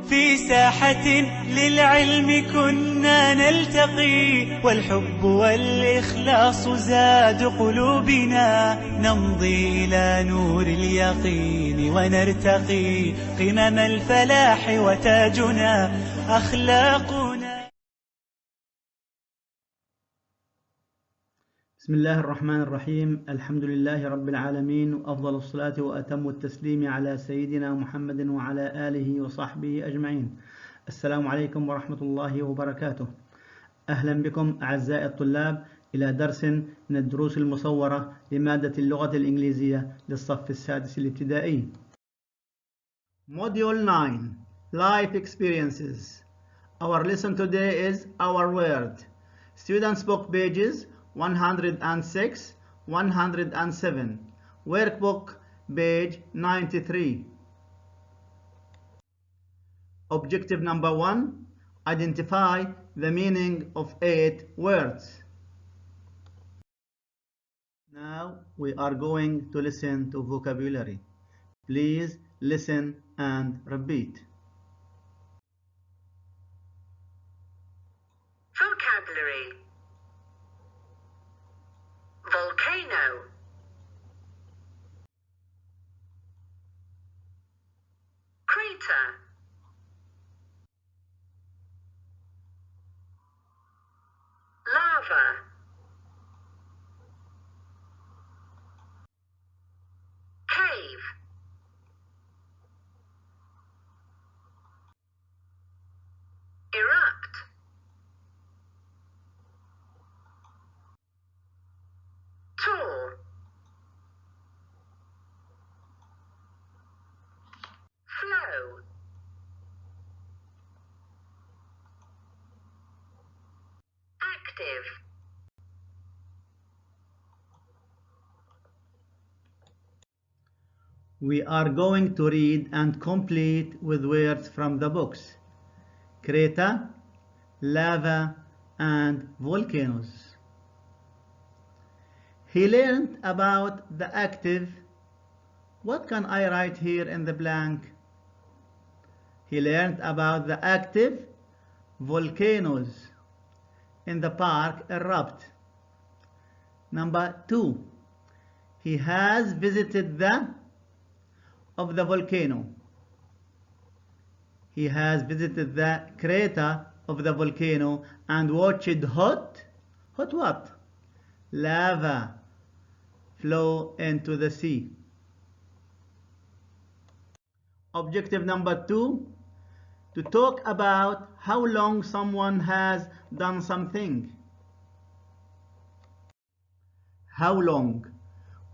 في ساحة للعلم كنا نلتقي، والحب والإخلاص زاد قلوبنا، نمضي إلى نور اليقين ونرتقي قمم الفلاح، وتاجنا أخلاقنا. بسم الله الرحمن الرحيم. الحمد لله رب العالمين، وأفضل الصلاة وأتم التسليم على سيدنا محمد وعلى آله وصحبه أجمعين. السلام عليكم ورحمة الله وبركاته. أهلا بكم أعزائي الطلاب إلى درس من الدروس المصورة لمادة اللغة الإنجليزية للصف السادس الابتدائي. Module 9 Life Experiences. Our lesson today is Our Word. Students book pages 106, 107. Workbook page 93. Objective number 1. Identify the meaning of 8 words. Now we are going to listen to vocabulary. Please listen and repeat. Vocabulary: volcano, crater, lava, cave, erupt, tour, flow, active, We are going to read and complete with words from the books. Crater, lava, and volcanoes. He learned about the active. What can I write here in the blank? He learned about the active volcanoes in the park Rabt. Number 2. He has visited the of the volcano. He has visited the crater of the volcano and watched hot what? Lava flow into the sea. Objective number 2. To talk about how long someone has done something. How long?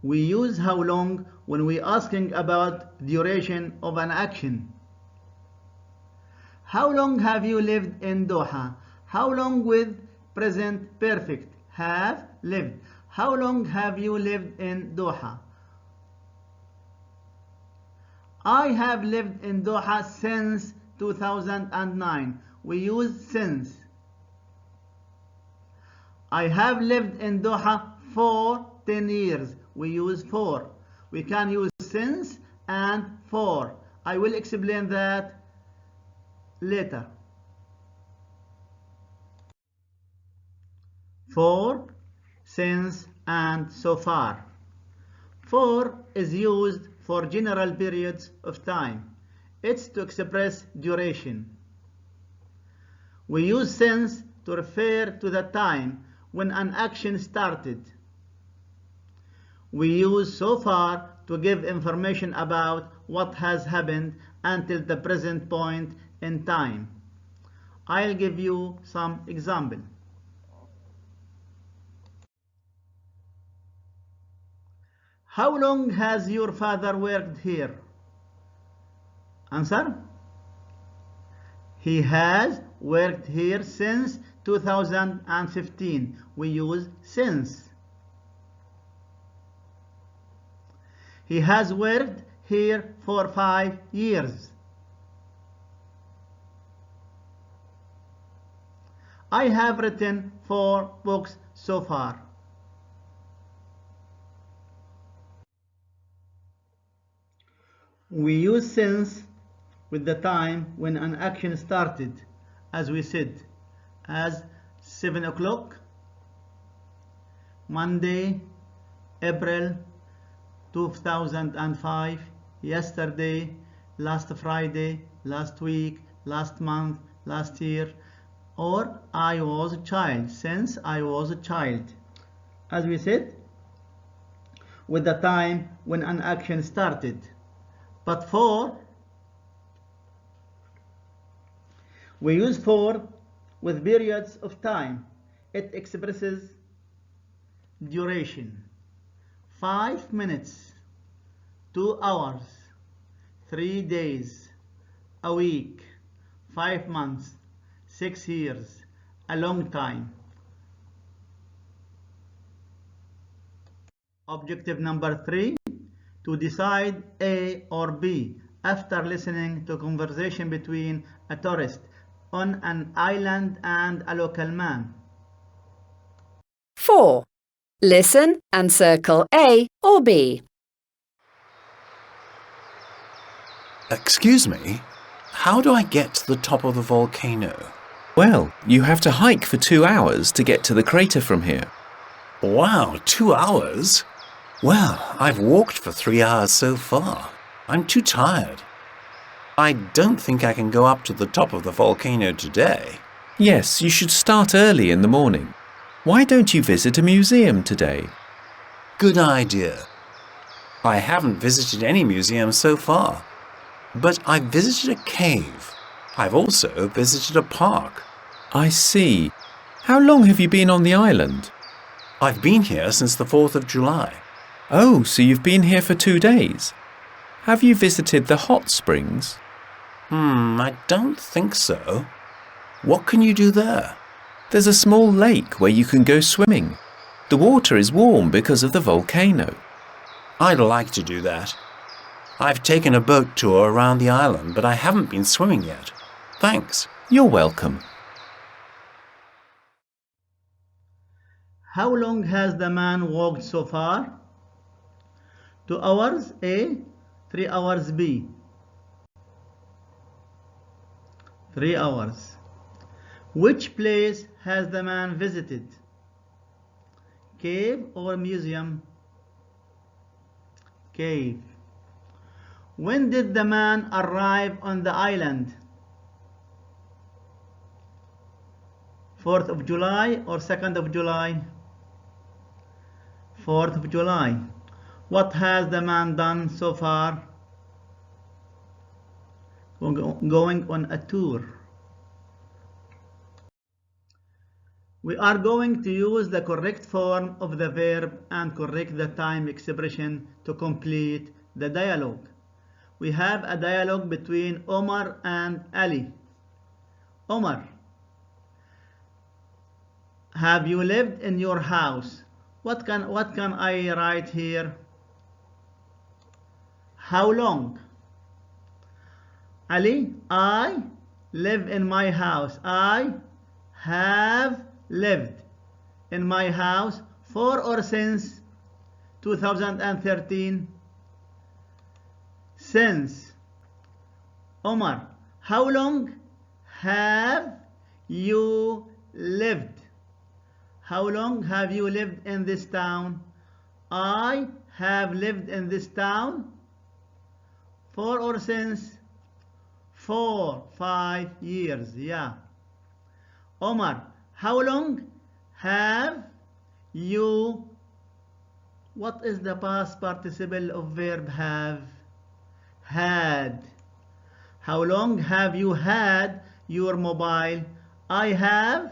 We use how long when we asking about duration of an action. How long have you lived in Doha? How long with present perfect? Have lived. How long have you lived in Doha? I have lived in Doha since 2009. We use since. I have lived in Doha for 10 years. We use for. We can use since and for. I will explain that later. For, since, and so far. For is used for general periods of time. It's to express duration. We use since to refer to the time when an action started. We use so far to give information about what has happened until the present point in time. I'll give you some example. How long has your father worked here? Answer: he has worked here since 2015. We use since. He has worked here for 5 years. I have written 4 books so far. We use since with the time when an action started, as we said, as 7 o'clock, Monday, April 2005, yesterday, last Friday, last week, last month, last year, or I was a child, since I was a child. As we said, with the time when an action started. But for, we use for with periods of time. It expresses duration. 5 minutes, 2 hours, 3 days, a week, 5 months, 6 years, a long time. Objective number 3, to decide A or B after listening to conversation between a tourist on an island and a local man. 4. Listen and circle A or B. Excuse me, how do I get to the top of the volcano? Well, you have to hike for 2 hours to get to the crater from here. Wow, 2 hours? Well, I've walked for 3 hours so far. I'm too tired. I don't think I can go up to the top of the volcano today. Yes, you should start early in the morning. Why don't you visit a museum today? Good idea. I haven't visited any museum so far, but I've visited a cave. I've also visited a park. I see. How long have you been on the island? I've been here since the 4th of July. Oh, so you've been here for 2 days. Have you visited the hot springs? I don't think so. What can you do there? There's a small lake where you can go swimming. The water is warm because of the volcano. I'd like to do that. I've taken a boat tour around the island, but I haven't been swimming yet. Thanks. You're welcome. How long has the man walked so far? 2 hours A, 3 hours B. 3 hours. Which place has the man visited? Cave or museum? Cave. When did the man arrive on the island? 4th of July or 2nd of July? 4th of July. What has the man done so far? Going on a tour. We are going to use the correct form of the verb and correct the time expression to complete the dialogue. We have a dialogue between Omar and Ali. Omar, have you lived in your house? What can I write here? How long? Ali, I live in my house. I have lived in my house for or since 2013. Since. Omar, how long have you lived? How long have you lived in this town? I have lived in this town for or since 4-5 years. Yeah. Omar, how long have you, what is the past participle of verb have? Had. How long have you had your mobile? I have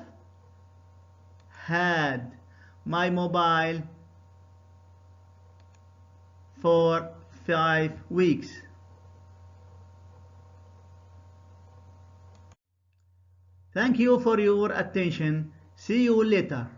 had my mobile for 5 weeks. Thank you for your attention. See you later.